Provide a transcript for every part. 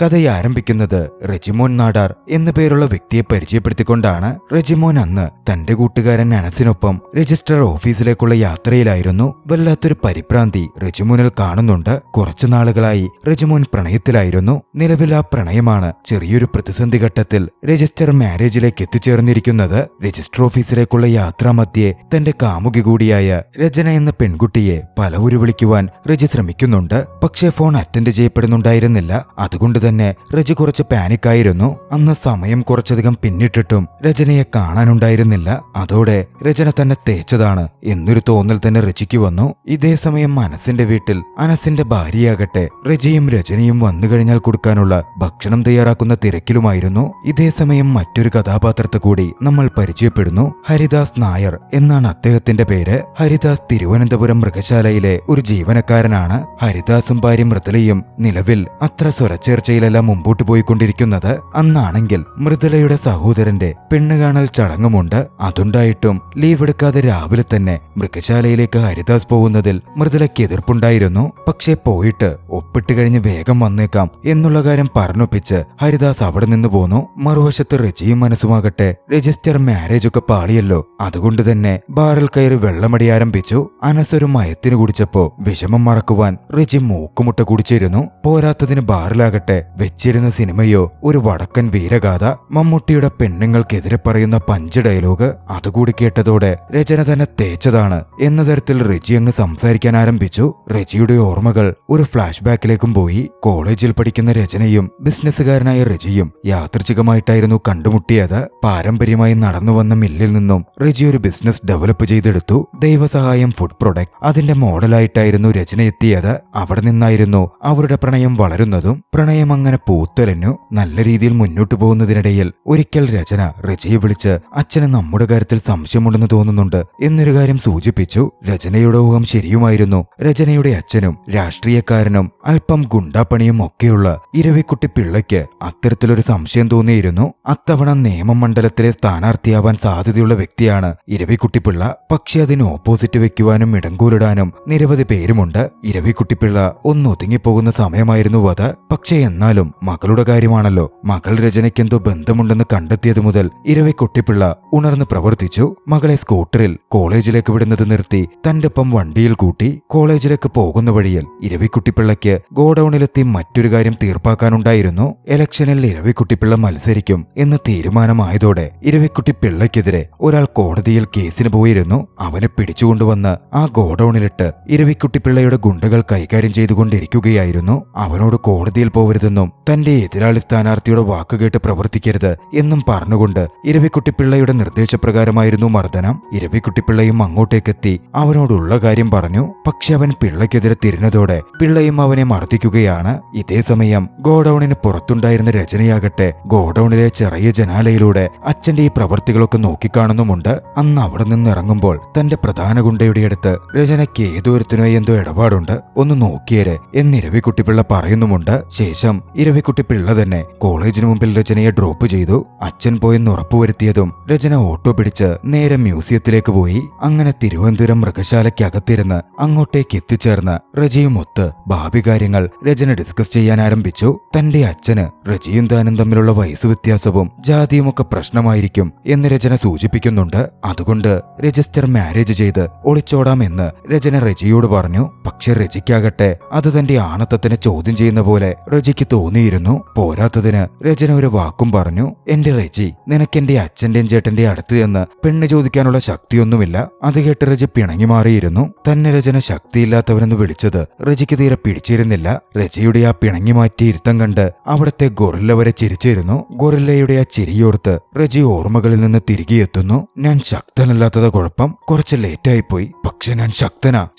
കഥയെ ആരംഭിക്കുന്നത് റെജിമോൻ നാടാർ എന്നു പേരുള്ള വ്യക്തിയെ പരിചയപ്പെടുത്തിക്കൊണ്ടാണ്. റെജിമോൻ അന്ന് തന്റെ കൂട്ടുകാരൻ അനസിനൊപ്പം രജിസ്ട്രാർ ഓഫീസിലേക്കുള്ള യാത്രയിലായിരുന്നു. വല്ലാത്തൊരു പരിഭ്രാന്തി റെജിമോനിൽ കാണുന്നുണ്ട്. കുറച്ചു നാളുകളായി റെജിമോൻ പ്രണയത്തിലായിരുന്നു. നിലവിൽ ആ പ്രണയമാണ് ചെറിയൊരു പ്രതിസന്ധി ഘട്ടത്തിൽ രജിസ്റ്റർ മാരേജിലേക്ക് എത്തിച്ചേർന്നിരിക്കുന്നത്. രജിസ്റ്റർ ഓഫീസിലേക്കുള്ള യാത്രാമധ്യേ തന്റെ കാമുകി കൂടിയായ രചന എന്ന പെൺകുട്ടിയെ പലവുരു വിളിക്കുവാൻ റെജി ശ്രമിക്കുന്നുണ്ട്. പക്ഷേ ഫോൺ അറ്റൻഡ് ചെയ്യപ്പെടുന്നുണ്ടായിരുന്നില്ല. അതുകൊണ്ട് തന്നെ റെജി കുറച്ച് പാനിക്കായിരുന്നു. അന്ന് സമയം കുറച്ചധികം പിന്നിട്ടിട്ടും രചനയെ കാണാനുണ്ടായിരുന്നില്ല. അതോടെ രചന തന്നെ തേച്ചതാണ് എന്നൊരു തോന്നൽ തന്നെ റെജിക്ക് വന്നു. ഇതേ സമയം അനസിന്റെ വീട്ടിൽ അനസിന്റെ ഭാര്യയാകട്ടെ റെജിയും രചനയും വന്നു കഴിഞ്ഞാൽ കൊടുക്കാനുള്ള ഭക്ഷണം തയ്യാറാക്കുന്ന തിരക്കിലുമായിരുന്നു. ഇതേ സമയം മറ്റൊരു കഥാപാത്രത്തെ കൂടി നമ്മൾ പരിചയപ്പെടുന്നു. ഹരിദാസ് നായർ എന്നാണ് അദ്ദേഹത്തിന്റെ പേര്. ഹരിദാസ് തിരുവനന്തപുരം മൃഗശാലയിലെ ഒരു ജീവനക്കാരനാണ്. ഹരിദാസും ഭാര്യ മൃദുലയും നിലവിൽ അത്ര സ്വരച്ചേർച്ചയിലല്ല മുമ്പോട്ട് പോയിക്കൊണ്ടിരിക്കുന്നത്. അന്നാണെങ്കിൽ മൃദുലയുടെ സഹോദരന്റെ പെണ്ണുകാണൽ ചടങ്ങുമുണ്ട്. അതുണ്ടായിട്ടും ലീവ് എടുക്കാതെ രാവിലെ തന്നെ മൃഗശാലയിലേക്ക് ഹരിദാസ് പോകുന്നതിൽ മൃദുലയ്ക്ക് എതിർപ്പുണ്ടായിരുന്നു. പക്ഷേ പോയിട്ട് ഒപ്പിട്ട് കഴിഞ്ഞ് വേഗം വന്നേക്കാം എന്നുള്ള കാര്യം പറഞ്ഞൊപ്പിച്ച് ഹരിദാസ് അവിടെ നിന്ന് പോന്നു. മറുവശത്ത് റെജിയും മനസ്സുമാകട്ടെ രജിസ്റ്റർ മാരേജ് ഒക്കെ പാളിയല്ലോ. അതുകൊണ്ട് തന്നെ ബാറിൽ കയറി വെള്ളമടി ആരംഭിച്ചു. അനസൊരു മയത്തിന് കുടിച്ചപ്പോ വിഷമം മറക്കുവാൻ റെജി മൂക്കുമുട്ട കുടിച്ചിരുന്നു. പോരാത്തതിന് ബാറിലാകട്ടെ വെച്ചിരുന്ന സിനിമയോ ഒരു വടക്കൻ വീരഗാഥ. മമ്മൂട്ടിയുടെ പെണ്ണുങ്ങൾക്കെതിരെ പറയുന്ന പഞ്ച് ഡയലോഗ്. അതുകൂടി കേട്ടതോടെ രചന തന്നെ തേച്ചതാണ് എന്ന തരത്തിൽ റെജി അങ്ങ് സംസാരിക്കാൻ ആരംഭിച്ചു. റെജിയുടെ ഓർമ്മകൾ ഒരു ഫ്ലാഷ് ബാക്കിലേക്കും പോയി. കോളേജിൽ പഠിക്കുന്ന രചനയും ബിസിനസ്സുകാരനായ റെജിയും യാദൃച്ഛികമായിട്ടായിരുന്നു കണ്ടുമുട്ടിയത്. പാരമ്പര്യമായി നടന്നു വന്ന മില്ലിൽ നിന്നും റെജി ഒരു ബിസിനസ് ഡെവലപ്പ് ചെയ്തെടുത്തു. ദൈവസഹായം ഫുഡ് പ്രൊഡക്റ്റ്. അതിന്റെ മോഡലായിട്ടായിരുന്നു രചന എത്തിയത്. അവിടെ നിന്നായിരുന്നു അവരുടെ പ്രണയം വളരുന്നതും. പ്രണയം അങ്ങനെ പൂത്തലഞ്ഞു. നല്ല രീതിയിൽ മുന്നോട്ടു പോകുന്നതിനിടയിൽ ഒരിക്കൽ രചന റെജിയെ വിളിച്ച് അച്ഛന് നമ്മുടെ കാര്യത്തിൽ സംശയമുണ്ടെന്ന് തോന്നുന്നുണ്ട് എന്നൊരു കാര്യം സൂചിപ്പിച്ചു. രചനയുടെ ഊഹം ശരിയുമായിരുന്നു. രചനയുടെ അച്ഛനും രാഷ്ട്രീയക്കാരനും അല്പം ഗുണ്ടാപ്പണിയും ഒക്കെയുള്ള ഇരവിക്കുട്ടി പിള്ളയ്ക്ക് അത്തരത്തിലൊരു സംശയം തോന്നിയിരുന്നു. അത്തവണ നിയമമണ്ഡലത്തിലെ സ്ഥാനാർത്ഥിയാവാൻ സാധ്യതയുള്ള വ്യക്തിയാണ് ഇരവിക്കുട്ടിപ്പിള്ള. പക്ഷെ അതിന് ഓപ്പോസിറ്റ് വെക്കുവാനും ഇടങ്കൂലിടാനും നിരവധി പേരുമുണ്ട്. ഇരവിക്കുട്ടിപ്പിള്ള ഒന്നൊതുങ്ങിപ്പോകുന്ന സമയമായിരുന്നു അത്. പക്ഷെ എന്നാലും മകളുടെ കാര്യമാണല്ലോ. മകൾ രചനയ്ക്കെന്തോ ബന്ധമുണ്ടെന്ന് കണ്ടെത്തിയത് മുതൽ ഇരവിക്കുട്ടിപ്പിള്ള ഉണർന്ന് പ്രവർത്തിച്ചു. മകളെ സ്കൂട്ടറിൽ കോളേജിലേക്ക് വിടുന്നത് നിർത്തി തന്റെ ഒപ്പം വണ്ടിയിൽ കൂട്ടി. കോളേജിലേക്ക് പോകുന്ന വഴിയിൽ ഇരവിക്കുട്ടിപ്പിള്ളയ്ക്ക് ഗോഡൌണിലെത്തി മറ്റൊരു കാര്യം തീർപ്പാക്കാനുണ്ടായിരുന്നു. ഇലക്ഷനിൽ ഇരവിക്കുട്ടിപ്പിള്ള മത്സരിക്കും എന്ന് തീരുമാനമായതോടെ ഇരവിക്കുട്ടിപ്പിള്ളയ്ക്കെതിരെ ഒരാൾ കോടതിയിൽ കേസിന് പോയിരുന്നു. അവനെ പിടിച്ചുകൊണ്ടുവന്ന് ആ ഗോഡൌണിലിട്ട് ഇരവിക്കുട്ടിപ്പിള്ളയുടെ ഗുണ്ടകൾ കൈകാര്യം ചെയ്തുകൊണ്ടിരിക്കുകയായിരുന്നു. അവനോട് കോടതിയിൽ പോവരുതെന്നും തന്റെ എതിരാളി സ്ഥാനാർത്ഥിയുടെ വാക്കുകേട്ട് പ്രവർത്തിക്കരുത് എന്നും പറഞ്ഞുകൊണ്ട് ഇരവിക്കുട്ടിപ്പിള്ളയുടെ നിർദ്ദേശപ്രകാരമായിരുന്നു മർദ്ദനം. ഇരവിക്കുട്ടിപ്പിള്ളയും അങ്ങോട്ടേക്കെത്തി അവനോടുള്ള കാര്യം പറഞ്ഞു. പക്ഷെ അവൻ പിള്ളയ്ക്കെതിരെ തിരിഞ്ഞതോടെ പിള്ളയും അവനെ മർദ്ദിക്കുകയാണ്. ഇതേ സമയം ഗോഡൌണിന് പുറത്തുണ്ടായിരുന്ന രചനയാകട്ടെ ഗോഡൌണിലെ ചെറിയ ജനാലയിലൂടെ അച്ഛന്റെ ഈ പ്രവർത്തികളൊക്കെ നോക്കിക്കാണുന്നുമുണ്ട്. അന്ന് അവിടെ നിന്ന് ഇറങ്ങുമ്പോൾ തന്റെ പ്രധാന ഗുണ്ടയുടെ അടുത്ത് രചനയ്ക്ക് ഏതൊരുത്തിനോ എന്തോ ഇടപാടുണ്ട്, ഒന്ന് നോക്കിയേരെ എന്ന് ഇരവിക്കുട്ടിപ്പിള്ള പറയുന്നുമുണ്ട്. ശേഷം ഇരവിക്കുട്ടിപ്പിള്ള തന്നെ കോളേജിന് മുമ്പിൽ രചനയെ ഡ്രോപ്പ് ചെയ്തു. അച്ഛൻ പോയെന്ന് ഉറപ്പുവരുത്തിയതും രചന ഓട്ടോ പിടിച്ച് നേരെ മ്യൂസിയത്തിലേക്ക് പോയി. അങ്ങനെ തിരുവനന്തപുരം മൃഗശാലയ്ക്കകത്തിരുന്ന് അങ്ങോട്ടേക്ക് എത്തിച്ചേർന്ന് റജിയുമൊത്ത് ഭാവി കാര്യങ്ങൾ രചന ഡിസ്കസ് ചെയ്യാൻ ആരംഭിച്ചു. തന്റെ അച്ഛന് റജിയും താനും തമ്മിലുള്ള വയസ്സു വ്യത്യാസവും ജാതിയുമൊക്കെ പ്രശ്നമായിരിക്കും എന്ന് രചന സൂചിപ്പിക്കുന്നുണ്ട്. അതുകൊണ്ട് രജിസ്റ്റർ മാരേജ് ചെയ്ത് ഒളിച്ചോടാമെന്ന് രചന റജിയോട് പറഞ്ഞു. പക്ഷെ റജിക്കാകട്ടെ അത് തന്റെ ആണത്തത്തിനെ ചോദ്യം ചെയ്യുന്ന പോലെ റജിക്ക് തോന്നിയിരുന്നു. പോരാത്തതിന് രചന ഒരു വാക്കും പറഞ്ഞു. എന്റെ റജി, നിനക്കെന്റെ അച്ഛന്റെയും ചേട്ടന്റെയും അടുത്ത് എന്ന് പെണ്ണ് ചോദിക്കാനുള്ള ശക്തിയൊന്നുമില്ല. അത് കേട്ട് റജി പിണങ്ങി മാറിയിരുന്നു. തന്നെ രചന ശക്തിയില്ലാത്തവനെന്ന് വിളിച്ചത് റജിക്ക് തീരെ പിടിച്ചിരുന്നില്ല. രജയുടെ ആ പിണങ്ങി മാറ്റിയ ഇരുത്തം കണ്ട് അവിടത്തെ ഗൊറില്ല വരെ ചിരിച്ചിരുന്നു. ഗൊറില്ലയുടെ ആ ചിരിയോർത്ത് റജി ഓർമ്മകളിൽ നിന്ന് തിരികെ എത്തുന്നു. ഞാൻ ശക്തനല്ലാത്തത് കുഴപ്പം, കുറച്ച് ലേറ്റായിപ്പോയി. പക്ഷെ ഞാൻ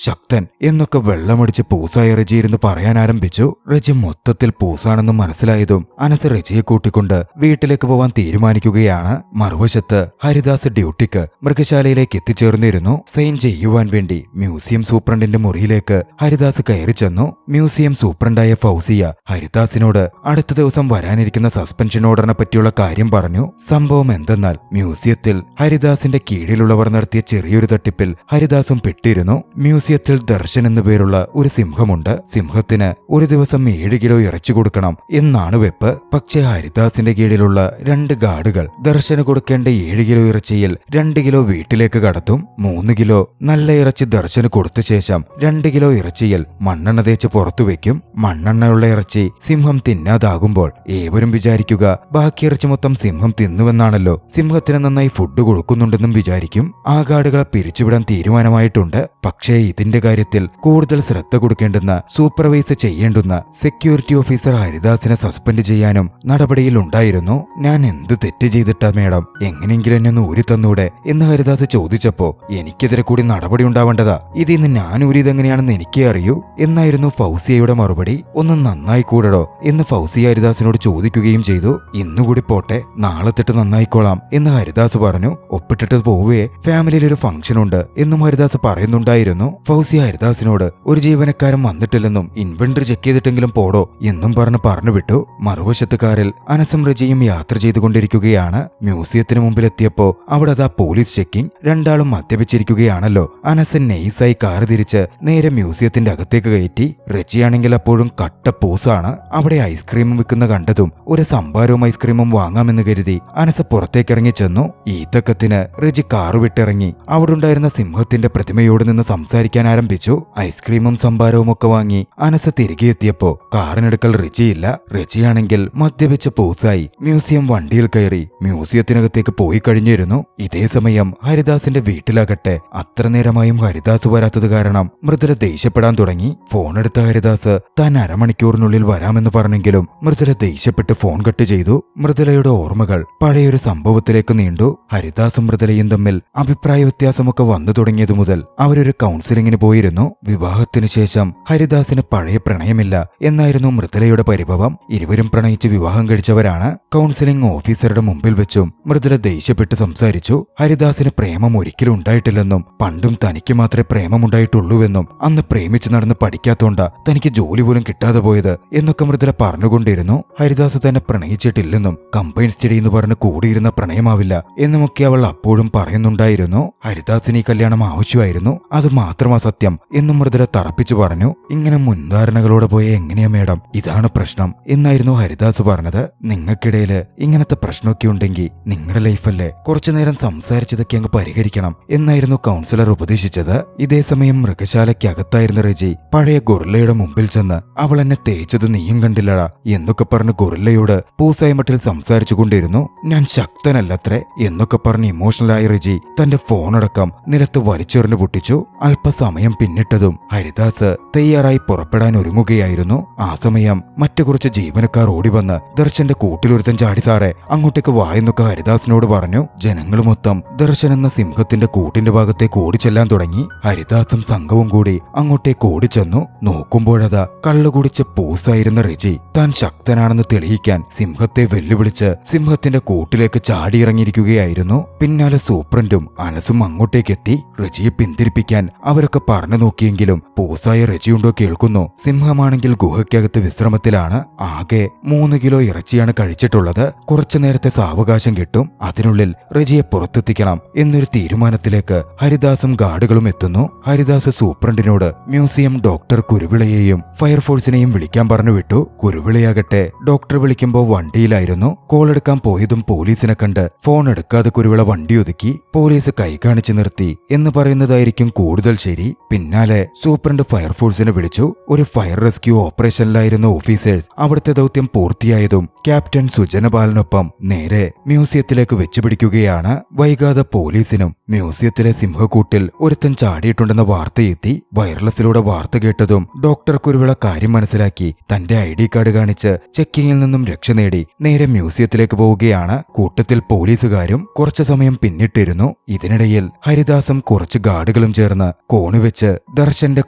ശക്തൻ എന്നൊക്കെ വെള്ളമടിച്ച് പൂസായ റജി ഇരുന്ന് പറയാൻ ആരംഭിച്ചു. റജി മൊത്തത്തിൽ പൂസാണെന്ന് മനസ്സിലായതും അനസ് റജിയെ കൂട്ടിക്കൊണ്ട് വീട്ടിലേക്ക് പോവാൻ തീരുമാനിക്കുകയാണ്. മറുവശത്ത് ഹരിദാസ് ഡ്യൂട്ടിക്ക് മൃഗശാലയിലേക്ക് എത്തിച്ചേർന്നിരുന്നു. സൈൻ ചെയ്യുവാൻ വേണ്ടി മ്യൂസിയം സൂപ്രണ്ടിന്റെ മുറിയിലേക്ക് ഹരിദാസ് കയറി ചെന്നു. മ്യൂസിയം സൂപ്രണ്ടായ ഫൗസിയ ഹരിദാസിനോട് അടുത്ത ദിവസം വരാനിരിക്കുന്ന സസ്പെൻഷൻ ഓർഡറിനെ പറ്റിയുള്ള കാര്യം പറഞ്ഞു. സംഭവം എന്തെന്നാൽ മ്യൂസിയത്തിൽ ഹരിദാസിന്റെ കീഴിലുള്ളവർ നടത്തിയ ചെറിയൊരു തട്ടിപ്പിൽ ഹരിദാസും പെട്ടിരുന്നു. മ്യൂസിയത്തിൽ ദർശൻ എന്നു പേരുള്ള ഒരു സിംഹമുണ്ട്. സിംഹത്തിന് ഒരു ദിവസം 7 കിലോ ഇറച്ചി കൊടുക്കുക കൊടുക്കണം എന്നാണ് വെപ്പ്. പക്ഷേ ഹരിദാസിന്റെ കീഴിലുള്ള 2 ഗാർഡുകൾ ദർശന് കൊടുക്കേണ്ട 7 കിലോ ഇറച്ചിയിൽ 2 കിലോ വീട്ടിലേക്ക് കടത്തും. 3 കിലോ നല്ല ഇറച്ചി ദർശന് കൊടുത്ത ശേഷം 2 കിലോ ഇറച്ചിയിൽ മണ്ണെണ്ണ തേച്ച് പുറത്തു വെക്കും. മണ്ണെണ്ണയുള്ള ഇറച്ചി സിംഹം തിന്നാതാകുമ്പോൾ ഏവരും വിചാരിക്കുക ബാക്കി ഇറച്ചി മൊത്തം സിംഹം തിന്നുവെന്നാണല്ലോ. സിംഹത്തിന് നന്നായി ഫുഡ് കൊടുക്കുന്നുണ്ടെന്നും വിചാരിക്കും. ആ ഗാർഡുകളെ പിരിച്ചുവിടാൻ തീരുമാനമായിട്ടുണ്ട്. പക്ഷേ ഇതിന്റെ കാര്യത്തിൽ കൂടുതൽ ശ്രദ്ധ കൊടുക്കേണ്ടുന്ന, സൂപ്പർവൈസ് ചെയ്യേണ്ടുന്ന സെക്യൂരിറ്റി ഓഫീസർ ഹരിദാസിനെ സസ്പെൻഡ് ചെയ്യാനും നടപടിയിലുണ്ടായിരുന്നു. ഞാൻ എന്ത് തെറ്റ് ചെയ്തിട്ടാ മേഡം, എങ്ങനെയെങ്കിലും എന്നെ ഒന്ന് ഊരി തന്നൂടെ എന്ന് ഹരിദാസ് ചോദിച്ചപ്പോ എനിക്കെതിരെ കൂടി നടപടി ഉണ്ടാവേണ്ടതാ, ഇതിന്ന് ഞാൻ ഊരിയതെങ്ങനെയാണെന്ന് എനിക്കേ അറിയൂ എന്നായിരുന്നു ഫൗസിയയുടെ മറുപടി. ഒന്ന് നന്നായി കൂടടോ എന്ന് ഫൗസിയ ഹരിദാസിനോട് ചോദിക്കുകയും ചെയ്തു. ഇന്നുകൂടി പോട്ടെ, നാളെ തൊട്ട് നന്നായിക്കോളാം എന്ന് ഹരിദാസ് പറഞ്ഞു. ഒപ്പിട്ടിട്ട് പോവേ, ഫാമിലിയിൽ ഒരു ഫംഗ്ഷൻ ഉണ്ട് എന്നും ഹരിദാസ് പറയുന്നുണ്ടായിരുന്നു. ഫൗസിയ ഹരിദാസിനോട് ഒരു ജീവനക്കാരൻ വന്നിട്ടില്ലെന്നും ഇൻവെന്ററി ചെക്ക് ചെയ്തിട്ടെങ്കിലും പോടോ എന്നും പറഞ്ഞു വിട്ടു. മറുവശത്ത് കാറിൽ അനസും റജിയും യാത്ര ചെയ്തുകൊണ്ടിരിക്കുകയാണ്. മ്യൂസിയത്തിന് മുമ്പിലെത്തിയപ്പോ അവിടെ അതാ പോലീസ് ചെക്കിംഗ്. രണ്ടാളും മദ്യപിച്ചിരിക്കുകയാണല്ലോ. അനസൻ നെയ്സായി കാർ തിരിച്ച് നേരെ മ്യൂസിയത്തിന്റെ അകത്തേക്ക് കയറ്റി. റജിയാണെങ്കിൽ അപ്പോഴും കട്ട പൂസാണ്. അവിടെ ഐസ്ക്രീമും വിൽക്കുന്ന കണ്ടതും ഒരു സംഭാരവും ഐസ്ക്രീമും വാങ്ങാമെന്ന് കരുതി അനസ് പുറത്തേക്കിറങ്ങി ചെന്നു. ഈത്തക്കത്തിന് റജി കാറ് വിട്ടിറങ്ങി അവിടെ ഉണ്ടായിരുന്ന സിംഹത്തിന്റെ പ്രതിമയോട് നിന്ന് സംസാരിക്കാൻ ആരംഭിച്ചു. ഐസ്ക്രീമും സംഭാരവും ഒക്കെ വാങ്ങി അനസ് തിരികെ എത്തിയപ്പോ കാറിനടുക്കൽ റജിയില്ല. റജിയാണെങ്കിൽ മദ്യപിച്ച് പൂസായി മ്യൂസിയം വണ്ടിയിൽ കയറി മ്യൂസിയത്തിനകത്തേക്ക് പോയി കഴിഞ്ഞിരുന്നു. ഇതേ സമയം ഹരിദാസിന്റെ വീട്ടിലാകട്ടെ അത്ര നേരമായും ഹരിദാസ് വരാത്തത് കാരണം മൃദുല ദേഷ്യപ്പെടാൻ തുടങ്ങി. ഫോണെടുത്ത ഹരിദാസ് താൻ അരമണിക്കൂറിനുള്ളിൽ വരാമെന്ന് പറഞ്ഞെങ്കിലും മൃദുല ദേഷ്യപ്പെട്ട് ഫോൺ കട്ട് ചെയ്തു. മൃദുലയുടെ ഓർമ്മകൾ പഴയൊരു സംഭവത്തിലേക്ക് നീണ്ടു. ഹരിദാസും മൃദുലയും തമ്മിൽ അഭിപ്രായ വ്യത്യാസമൊക്കെ വന്നു തുടങ്ങിയതു മുതൽ അവരൊരു കൗൺസിലിങ്ങിന് പോയിരുന്നു. വിവാഹത്തിനു ശേഷം ഹരിദാസിന് പഴയ പ്രണയമില്ല എന്നായിരുന്നു മൃദുലയുടെ പരിഭവം. ഇരുവരും പ്രണയിച്ച് വിവാഹം കഴിച്ചവരാണ്. കൗൺസിലിംഗ് ഓഫീസറുടെ മുമ്പിൽ വെച്ചും മൃദുല ദേഷ്യപ്പെട്ട് സംസാരിച്ചു. ഹരിദാസിന് പ്രേമം ഒരിക്കലും ഉണ്ടായിട്ടില്ലെന്നും പണ്ടും തനിക്ക് മാത്രമേ പ്രേമമുണ്ടായിട്ടുള്ളൂവെന്നും അന്ന് പ്രേമിച്ച് നടന്ന് പഠിക്കാത്തോണ്ടാ തനിക്ക് ജോലി പോലും കിട്ടാതെ പോയത് എന്നൊക്കെ മൃദുല പറഞ്ഞുകൊണ്ടിരുന്നു. ഹരിദാസ് തന്നെ പ്രണയിച്ചിട്ടില്ലെന്നും കമ്പൈൻ സ്റ്റഡി എന്ന് പറഞ്ഞ് കൂടിയിരുന്ന പ്രണയമാവില്ല എന്നുമൊക്കെ അവൾ അപ്പോഴും പറയുന്നുണ്ടായിരുന്നു. ഹരിദാസിന് ഈ കല്യാണം ആവശ്യമായിരുന്നു, അത് മാത്രമാ സത്യം എന്നും മൃദുല തറപ്പിച്ചു പറഞ്ഞു. ഇങ്ങനെ മുൻധാരണകളോടെ പോയ എങ്ങനെയാ മേഡം, ഇതാണ് പ്രശ്നം എന്നായിരുന്നു ഹരിദാസ് പറഞ്ഞത്. നിങ്ങൾക്കിടയില് ഇങ്ങനത്തെ പ്രശ്നമൊക്കെ ഉണ്ടെങ്കിൽ നിങ്ങളുടെ ലൈഫല്ലേ, കുറച്ചുനേരം സംസാരിച്ചതൊക്കെ അങ്ങ് പരിഹരിക്കണം എന്നായിരുന്നു കൗൺസിലർ ഉപദേശിച്ചത്. ഇതേസമയം മൃഗശാലയ്ക്കകത്തായിരുന്ന റജി പഴയ ഗൊറില്ലയുടെ മുമ്പിൽ ചെന്ന് അവൾ എന്നെ തേച്ചത് നീയും കണ്ടില്ലടാ എന്നൊക്കെ പറഞ്ഞ് ഗൊറില്ലയോട് പൂസായ മട്ടിൽ സംസാരിച്ചു കൊണ്ടിരുന്നു. ഞാൻ ശക്തനല്ലത്രേ എന്നൊക്കെ പറഞ്ഞ് ഇമോഷണലായ റജി തന്റെ ഫോണടക്കം നിലത്ത് വലിച്ചെറിഞ്ഞു പൊട്ടിച്ചു. അല്പസമയം പിന്നിട്ടതും ഹരിദാസ് തയ്യാറായി പുറപ്പെടാൻ ഒരുങ്ങുകയായിരുന്നു. ആ സമയം മറ്റു കുറച്ച് ജീവനക്കാർ ഓടിവന്ന് ദർശന്റെ കൂട്ടിലൊരുത്തൻ ചാടി സാറേ അങ്ങോട്ടേക്ക് വായെന്നൊക്കെ ഹരിദാസിനോട് പറഞ്ഞു. ജനങ്ങൾ മൊത്തം ദർശൻ എന്ന സിംഹത്തിന്റെ കൂട്ടിന്റെ ഭാഗത്തേക്ക് ഓടിച്ചെല്ലാൻ തുടങ്ങി. ഹരിദാസും സംഘവും കൂടി അങ്ങോട്ടേക്ക് ഓടിച്ചെന്നു. നോക്കുമ്പോഴതാ കള്ളുകുടിച്ച് പൂസായിരുന്ന റജി താൻ ശക്തനാണെന്ന് തെളിയിക്കാൻ സിംഹത്തെ വെല്ലുവിളിച്ച് സിംഹത്തിന്റെ കൂട്ടിലേക്ക് ചാടിയിറങ്ങിയിരിക്കുകയായിരുന്നു. പിന്നാലെ സൂപ്രണ്ടും അനസും അങ്ങോട്ടേക്കെത്തി. റജിയെ പിന്തിരിപ്പിക്കാൻ അവരൊക്കെ പറഞ്ഞു നോക്കിയെങ്കിലും പൂസായ റജിയുണ്ടോ കേൾക്കുന്നു. സിംഹമാണെങ്കിൽ ഗുഹയ്ക്കകത്ത് വിശ്രമത്തിലാണ്. ആകെ 3 കിലോ ഇറച്ചിയാണ് കഴിച്ചിട്ടുള്ളത്. കുറച്ചു നേരത്തെ സാവകാശം കിട്ടും, അതിനുള്ളിൽ റജിയെ പുറത്തെത്തിക്കണം എന്നൊരു തീരുമാനത്തിലേക്ക് ഹരിദാസും ഗാർഡുകളും എത്തുന്നു. ഹരിദാസ് സൂപ്രണ്ടിനോട് മ്യൂസിയം ഡോക്ടർ കുരുവിളയെയും ഫയർഫോഴ്സിനെയും വിളിക്കാൻ പറഞ്ഞു വിട്ടു. കുരുവിളയാകട്ടെ ഡോക്ടർ വിളിക്കുമ്പോൾ വണ്ടിയിലായിരുന്നു. കോൾ എടുക്കാൻ പോയതും പോലീസിനെ കണ്ട് ഫോൺ എടുക്കാതെ കുരുവിള വണ്ടി ഒതുക്കി. പോലീസ് കൈ കാണിച്ചു നിർത്തി എന്ന് പറയുന്നതായിരിക്കും കൂടുതൽ ശരി. പിന്നാലെ സൂപ്രണ്ട് ഫയർഫോഴ്സിനെ വിളിച്ചു. ഒരു ഫയർ റെസ്ക്യൂ ഓപ്പറേഷനിലായിരുന്ന ഓഫീസേഴ്സ് അവിടുത്തെ ദൗത്യം പൂർത്തിയായതും ക്യാപ്റ്റൻ സുജനപാലിനൊപ്പം നേരെ മ്യൂസിയത്തിലേക്ക് വെച്ചുപിടിക്കുകയാണ്. വൈകാതെ പോലീസിനും മ്യൂസിയത്തിലെ സിംഹക്കൂട്ടിൽ ഒരുത്തൻ ചാടിയിട്ടുണ്ടെന്ന വാർത്തയെത്തി. വയർലെസ്സിലൂടെ വാർത്ത കേട്ടതും ഡോക്ടർ കുരുവിള കാര്യം മനസ്സിലാക്കി തന്റെ ID കാർഡ് കാണിച്ച് ചെക്കിങ്ങിൽ നിന്നും രക്ഷ നേടി നേരെ മ്യൂസിയത്തിലേക്ക് പോവുകയാണ്. കൂട്ടത്തിൽ പോലീസുകാരും കുറച്ചു സമയം പിന്നിട്ടിരുന്നു. ഇതിനിടയിൽ ഹരിദാസും കുറച്ച് ഗാർഡുകളും ചേർന്ന് കോണിവെച്ച് ദർശന്റെ